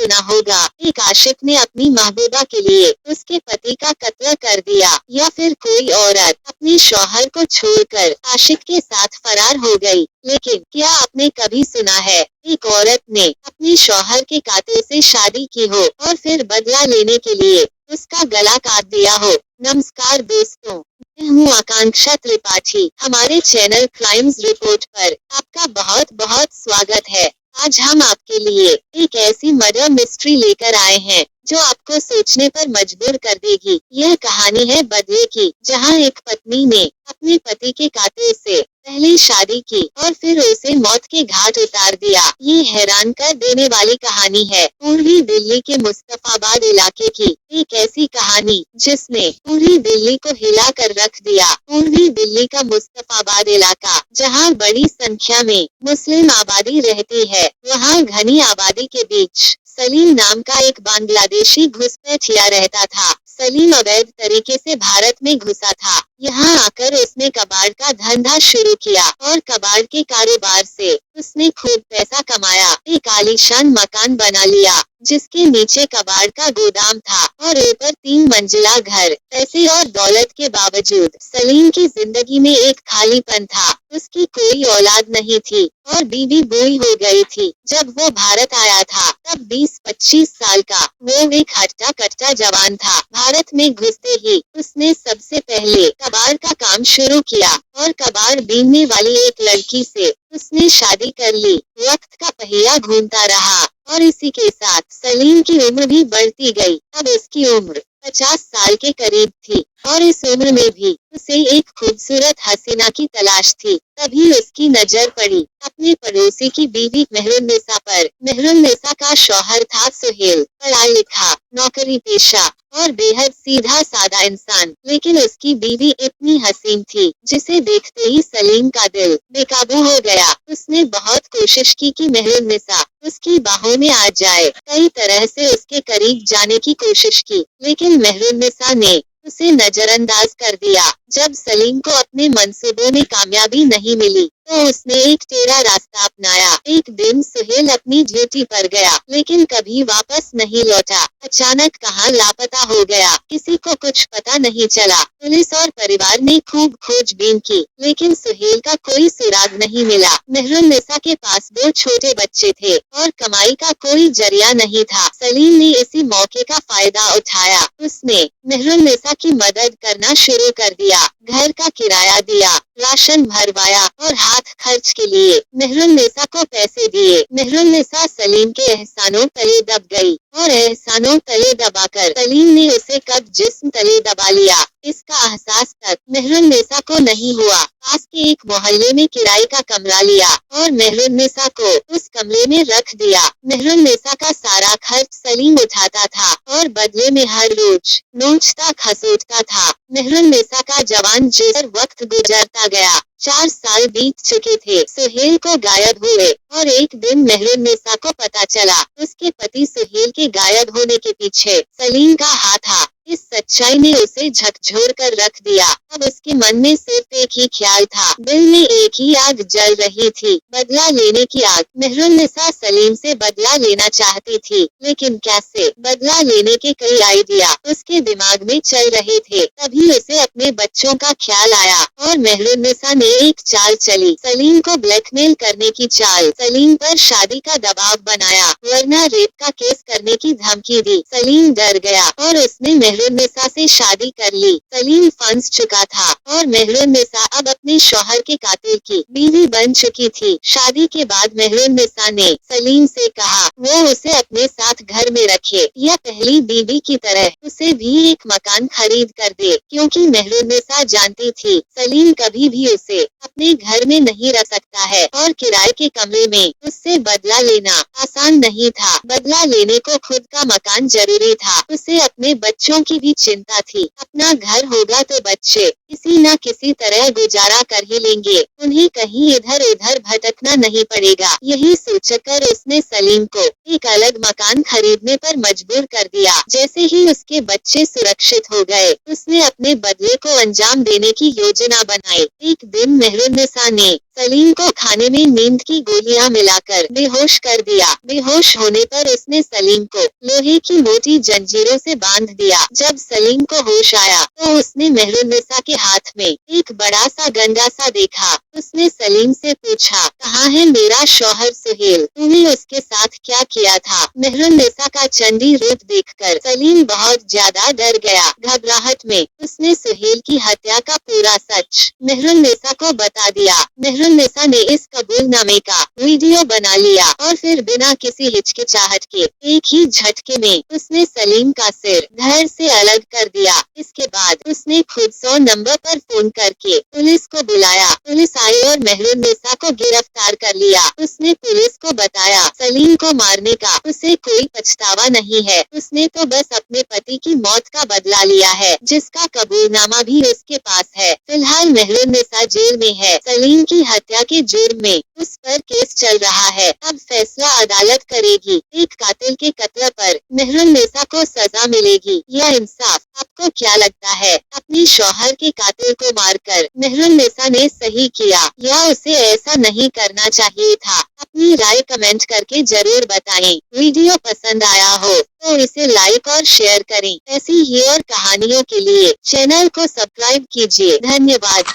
सुना होगा, एक आशिक ने अपनी महबूबा के लिए उसके पति का कत्ल कर दिया, या फिर कोई औरत अपने शौहर को छोड़कर आशिक के साथ फरार हो गई। लेकिन क्या आपने कभी सुना है एक औरत ने अपने शौहर के कातिल से शादी की हो और फिर बदला लेने के लिए उसका गला काट दिया हो? नमस्कार दोस्तों, मैं हूँ आकांक्षा त्रिपाठी। हमारे चैनल क्राइम्स रिपोर्ट पर आपका बहुत बहुत स्वागत है। आज हम आपके लिए एक ऐसी मर्डर मिस्ट्री लेकर आए हैं जो आपको सोचने पर मजबूर कर देगी। यह कहानी है बदले की, जहां एक पत्नी ने अपने पति के कातिल से पहले शादी की और फिर उसे मौत के घाट उतार दिया। ये हैरान कर देने वाली कहानी है पूर्वी दिल्ली के मुस्तफाबाद इलाके की। एक ऐसी कहानी जिसने पूरी दिल्ली को हिला कर रख दिया। पूर्वी दिल्ली का मुस्तफाबाद इलाका, जहां बड़ी संख्या में मुस्लिम आबादी रहती है, वहां घनी आबादी के बीच सलीम नाम का एक बांग्लादेशी घुसपैठिया रहता था। सलीम अवैध तरीके से भारत में घुसा था। यहाँ आकर उसने कबाड़ का धंधा शुरू किया और कबाड़ के कारोबार से उसने खूब पैसा कमाया। एक आलीशान मकान बना लिया जिसके नीचे कबाड़ का गोदाम था और ऊपर 3 मंजिला घर। पैसे और दौलत के बावजूद सलीम की जिंदगी में एक खालीपन था। उसकी कोई औलाद नहीं थी और बीवी बूढ़ी हो गई थी। जब वो भारत आया था तब 20-25 साल का वो एक हट्टा कट्टा जवान था। भारत में घुसते ही उसने सबसे पहले कबाड़ का काम शुरू किया और कबाड़ बीनने वाली एक लड़की से उसने शादी कर ली। वक्त का पहिया घूमता रहा और इसी के साथ सलीम की उम्र भी बढ़ती गई। अब उसकी उम्र 50 साल के करीब थी और इस उम्र में भी उसे एक खूबसूरत हसीना की तलाश थी। तभी उसकी नजर पड़ी अपने पड़ोसी की बीवी मेहरुन्निसा पर। मेहरुन्निसा का शौहर था सुहेल, पढ़ा लिखा, नौकरी पेशा और बेहद सीधा सादा इंसान। लेकिन उसकी बीवी इतनी हसीन थी जिसे देखते ही सलीम का दिल बेकाबू हो गया। उसने बहुत कोशिश की कि मेहरुन्निसा उसकी बाहों में आ जाए। कई तरह से उसके करीब जाने की कोशिश की, लेकिन मेहरुन्निसा ने उसे नजरअंदाज कर दिया। जब सलीम को अपने मंसूबों में कामयाबी नहीं मिली तो उसने एक टेढ़ा रास्ता अपनाया। एक दिन सुहेल अपनी ड्यूटी पर गया लेकिन कभी वापस नहीं लौटा। अचानक कहाँ लापता हो गया, किसी को कुछ पता नहीं चला। पुलिस और परिवार ने खूब खोजबीन की लेकिन सुहेल का कोई सुराग नहीं मिला। मेहरुन्निसा के पास 2 छोटे बच्चे थे और कमाई का कोई जरिया नहीं था। सलीम ने इसी मौके का फायदा उठाया। उसने मेहरुन्निसा की मदद करना शुरू कर दिया। घर का किराया दिया, राशन भरवाया और हाथ खर्च के लिए मेहरुन्निसा को पैसे दिए। मेहरुन्निसा सलीम के एहसानों तले दब गई और एहसानों तले दबाकर सलीम ने उसे कब जिस्म तले दबा लिया, इसका एहसास तक मेहरुन्निसा को नहीं हुआ। पास के एक मोहल्ले में किराए का कमरा लिया और मेहरुन्निसा को उस कमरे में रख दिया। मेहरुन्निसा का सारा खर्च सलीम उठाता था और बदले में हर रोज नोचता खसोटता था। मेहरुन्निसा का जवान जिधर वक्त गुजरता गया। 4 साल बीत चुके थे। सुहेल को गायब हुए और एक दिन मेहरुन्निसा को पता चला उसके पति सुहेल के गायब होने के पीछे सलीम का हाथ था। इस सच्चाई ने उसे झकझोर कर रख दिया। अब उसके मन में सिर्फ एक ही ख्याल था, दिल में एक ही आग जल रही थी, बदला लेने की आग। मेहरुन्निसा सलीम से बदला लेना चाहती थी, लेकिन कैसे? बदला लेने के कई आइडिया उसके दिमाग में चल रहे थे। तभी उसे अपने बच्चों का ख्याल आया और मेहरुन्निसा ने एक चाल चली, सलीम को ब्लैकमेल करने की चाल। सलीम पर शादी का दबाव बनाया वरना रेप का केस करने की धमकी दी। सलीम डर गया और उसने मेहरुन्निसा से शादी कर ली। सलीम फंस चुका था और मेहरुन्निसा अब अपने शौहर के कातिल की बीवी बन चुकी थी। शादी के बाद मेहरुन्निसा ने सलीम से कहा वो उसे अपने साथ घर में रखे या पहली बीवी की तरह उसे भी एक मकान खरीद कर दे, क्योंकि मेहरुन्निसा जानती थी सलीम कभी भी उसे अपने घर में नहीं रख सकता है और किराए के कमरे में उससे बदला लेना आसान नहीं था। बदला लेने को खुद का मकान जरूरी था। उसे अपने बच्चों की भी चिंता थी। अपना घर होगा तो बच्चे किसी न किसी तरह गुजारा कर ही लेंगे, उन्हें कहीं इधर उधर भटकना नहीं पड़ेगा। यही सोचकर उसने सलीम को एक अलग मकान खरीदने पर मजबूर कर दिया। जैसे ही उसके बच्चे सुरक्षित हो गए उसने अपने बदले को अंजाम देने की योजना बनाई। एक दिन मेहरुन्निसा ने सलीम को खाने में नींद की गोलियां मिलाकर बेहोश कर दिया। बेहोश होने पर उसने सलीम को लोहे की मोटी जंजीरों से बांध दिया। जब सलीम को होश आया तो उसने मेहरुन्निसा के हाथ में एक बड़ा सा गंडासा देखा। उसने सलीम से पूछा, कहाँ है मेरा शौहर सुहेल? तूने उसके साथ क्या किया था? मेहरुन्निसा का चंडी रूप देखकर सलीम बहुत ज्यादा डर गया। घबराहट में उसने सुहेल की हत्या का पूरा सच मेहरुन्निसा को बता दिया। मेहरुन्निसा ने इस कबूलनामे का वीडियो बना लिया और फिर बिना किसी हिचकिचाहट के एक ही झटके में उसने सलीम का सिर धड़ से अलग कर दिया। इसके बाद उसने खुद 100 नंबर पर फोन करके पुलिस को बुलाया। पुलिस आई और मेहरुन्निसा को गिरफ्तार कर लिया। उसने पुलिस को बताया, सलीम को मारने का उसे कोई पछतावा नहीं है। उसने तो बस अपने पति की मौत का बदला लिया है, जिसका कबूलनामा भी उसके पास है। फिलहाल मेहरुन्निसा जेल में है। सलीम की हत्या के जुर्म में उस पर केस चल रहा है। अब फैसला अदालत करेगी। एक कातिल के कत्ल पर मेहरुन्निसा को सजा मिलेगी या इंसाफ? आपको क्या लगता है? अपने शौहर के कातिल को मारकर मेहरुन्निसा ने सही किया या उसे ऐसा नहीं करना चाहिए था? अपनी राय कमेंट करके जरूर बताएं। वीडियो पसंद आया हो तो इसे लाइक और शेयर करें। ऐसी ही और कहानियों के लिए चैनल को सब्सक्राइब कीजिए। धन्यवाद।